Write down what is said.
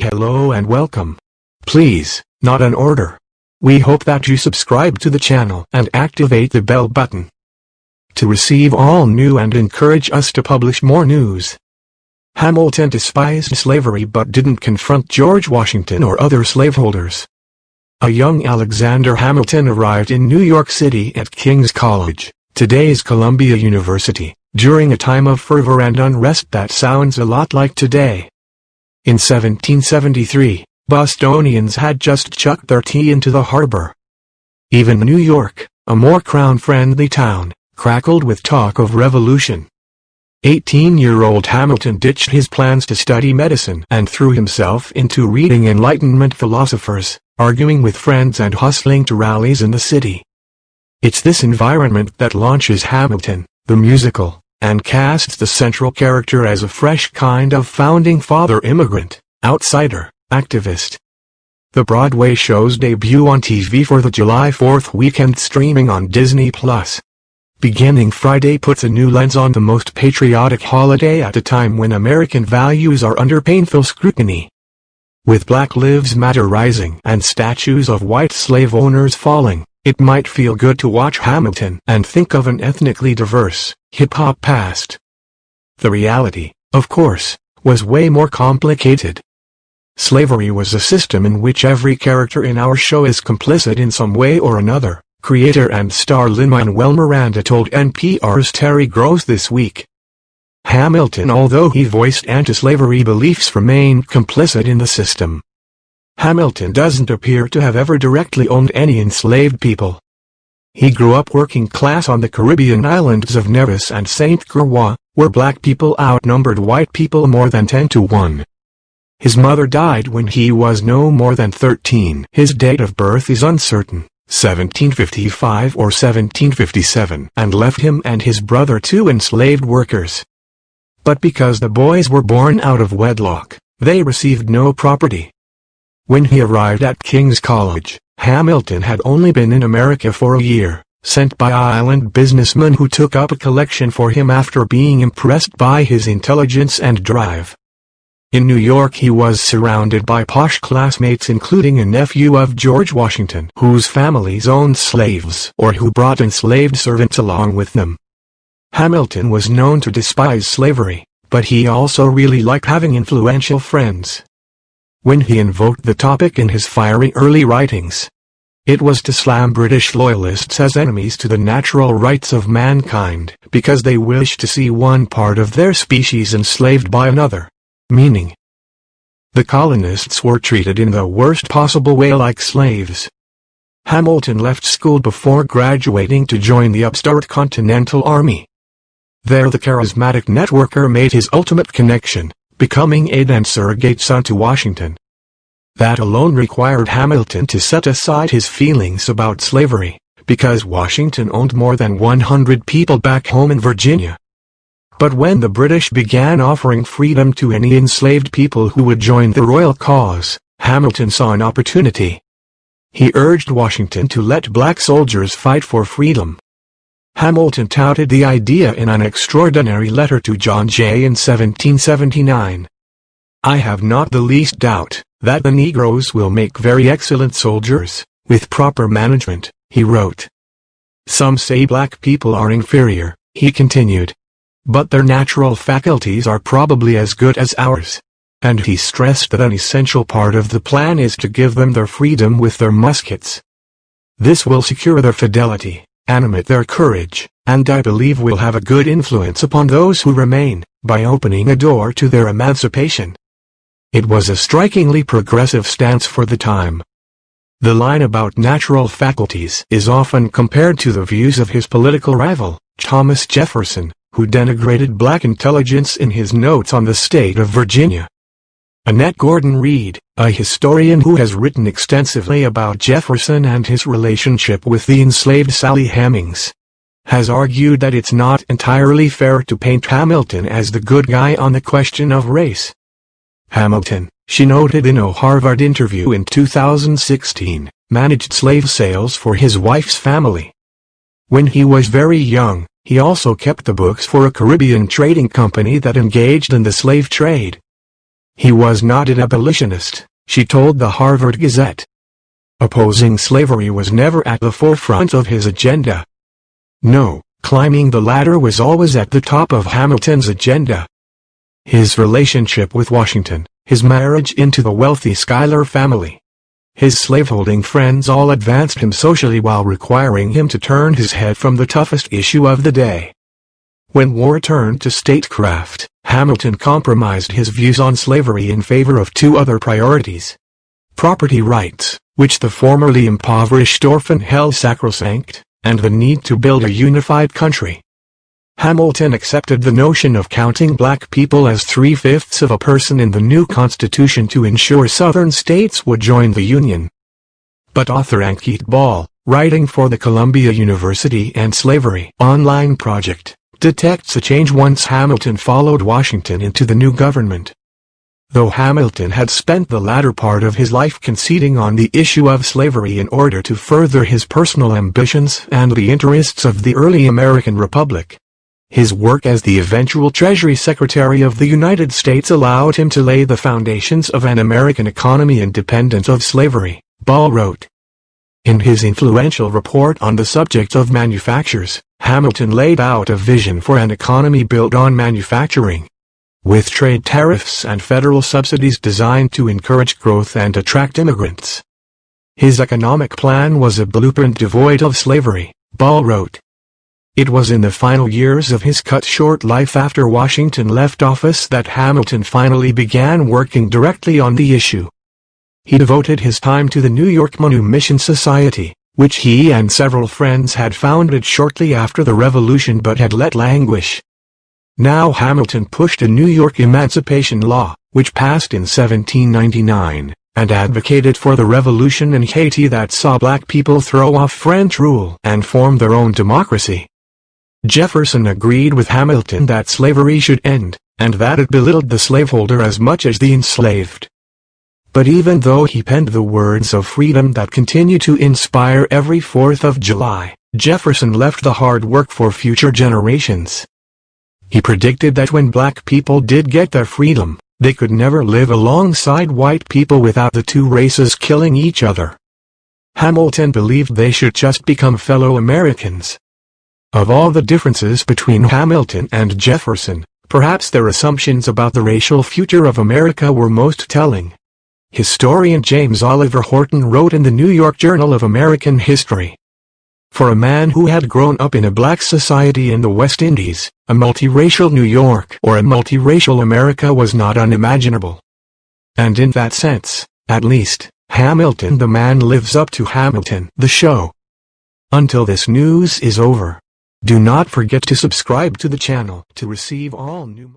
hello and welcome. Please, not an order. We hope that you subscribe to the channel and activate the bell button to receive all new and encourage us to publish more news. Hamilton despised slavery but didn't confront George Washington or other slaveholders. A young Alexander Hamilton arrived in New York City at King's College, today's Columbia University, during a time of fervor and unrest that sounds a lot like today. In 1773, Bostonians had just chucked their tea into the harbor. Even New York, a more crown-friendly town, crackled with talk of revolution. 18-year-old Hamilton ditched his plans to study medicine and threw himself into reading Enlightenment philosophers, arguing with friends and hustling to rallies in the city. It's this environment that launches Hamilton, the musical, and casts the central character as a fresh kind of founding father immigrant, outsider, activist. The Broadway show's debut on TV for the July 4th weekend, streaming on Disney+. Beginning Friday, puts a new lens on the most patriotic holiday at a time when American values are under painful scrutiny. With Black Lives Matter rising and statues of white slave owners falling, it might feel good to watch Hamilton and think of an ethnically diverse, hip-hop past. The reality, of course, was way more complicated. Slavery was a system in which every character in our show is complicit in some way or another, creator and star Lin-Manuel Miranda told NPR's Terry Gross this week. Hamilton, although he voiced anti-slavery beliefs, remained complicit in the system. Hamilton doesn't appear to have ever directly owned any enslaved people. He grew up working class on the Caribbean islands of Nevis and St. Croix, where black people outnumbered white people more than 10 to 1. His mother died when he was no more than 13. His date of birth is uncertain, 1755 or 1757, and left him and his brother two enslaved workers. But because the boys were born out of wedlock, they received no property. When he arrived at King's College, Hamilton had only been in America for a year, sent by island businessmen who took up a collection for him after being impressed by his intelligence and drive. In New York he was surrounded by posh classmates, including a nephew of George Washington whose families owned slaves or who brought enslaved servants along with them. Hamilton was known to despise slavery, but he also really liked having influential friends. When he invoked the topic in his fiery early writings, it was to slam British loyalists as enemies to the natural rights of mankind because they wished to see one part of their species enslaved by another, meaning the colonists were treated in the worst possible way, like slaves. Hamilton left school before graduating to join the upstart Continental Army. There the charismatic networker made his ultimate connection, becoming aide and surrogate son to Washington. That alone required Hamilton to set aside his feelings about slavery, because Washington owned more than 100 people back home in Virginia. But when the British began offering freedom to any enslaved people who would join the royal cause, Hamilton saw an opportunity. He urged Washington to let black soldiers fight for freedom. Hamilton touted the idea in an extraordinary letter to John Jay in 1779. "I have not the least doubt that the Negroes will make very excellent soldiers, with proper management," he wrote. "Some say black people are inferior," he continued, "but their natural faculties are probably as good as ours." And he stressed that an essential part of the plan is to give them their freedom with their muskets. This will secure their fidelity, animate their courage, and I believe will have a good influence upon those who remain, by opening a door to their emancipation. It was a strikingly progressive stance for the time. The line about natural faculties is often compared to the views of his political rival, Thomas Jefferson, who denigrated black intelligence in his notes on the state of Virginia. Annette Gordon Reed, a historian who has written extensively about Jefferson and his relationship with the enslaved Sally Hemings, has argued that it's not entirely fair to paint Hamilton as the good guy on the question of race. Hamilton, she noted in a Harvard interview in 2016, managed slave sales for his wife's family. When he was very young, he also kept the books for a Caribbean trading company that engaged in the slave trade. He was not an abolitionist, she told the Harvard Gazette. Opposing slavery was never at the forefront of his agenda. No, climbing the ladder was always at the top of Hamilton's agenda. His relationship with Washington, his marriage into the wealthy Schuyler family, his slaveholding friends all advanced him socially while requiring him to turn his head from the toughest issue of the day. When war turned to statecraft, Hamilton compromised his views on slavery in favor of two other priorities: property rights, which the formerly impoverished orphan held sacrosanct, and the need to build a unified country. Hamilton accepted the notion of counting black people as 3/5 of a person in the new Constitution to ensure Southern states would join the Union. But author Ankit Ball, writing for the Columbia University and Slavery Online Project, detects a change once Hamilton followed Washington into the new government. Though Hamilton had spent the latter part of his life conceding on the issue of slavery in order to further his personal ambitions and the interests of the early American Republic, his work as the eventual Treasury Secretary of the United States allowed him to lay the foundations of an American economy independent of slavery, Ball wrote. In his influential report on the subject of manufactures, Hamilton laid out a vision for an economy built on manufacturing, with trade tariffs and federal subsidies designed to encourage growth and attract immigrants. His economic plan was a blueprint devoid of slavery, Ball wrote. It was in the final years of his cut-short life after Washington left office that Hamilton finally began working directly on the issue. He devoted his time to the New York Manumission Society, which he and several friends had founded shortly after the Revolution but had let languish. Now Hamilton pushed a New York emancipation law, which passed in 1799, and advocated for the revolution in Haiti that saw black people throw off French rule and form their own democracy. Jefferson agreed with Hamilton that slavery should end, and that it belittled the slaveholder as much as the enslaved. But even though he penned the words of freedom that continue to inspire every 4th of July, Jefferson left the hard work for future generations. He predicted that when black people did get their freedom, they could never live alongside white people without the two races killing each other. Hamilton believed they should just become fellow Americans. Of all the differences between Hamilton and Jefferson, perhaps their assumptions about the racial future of America were most telling. Historian James Oliver Horton wrote in the New York Journal of American History, "For a man who had grown up in a black society in the West Indies, a multiracial New York or a multiracial America was not unimaginable." And in that sense, at least, Hamilton the man lives up to Hamilton the show. Until this news is over, do not forget to subscribe to the channel to receive all new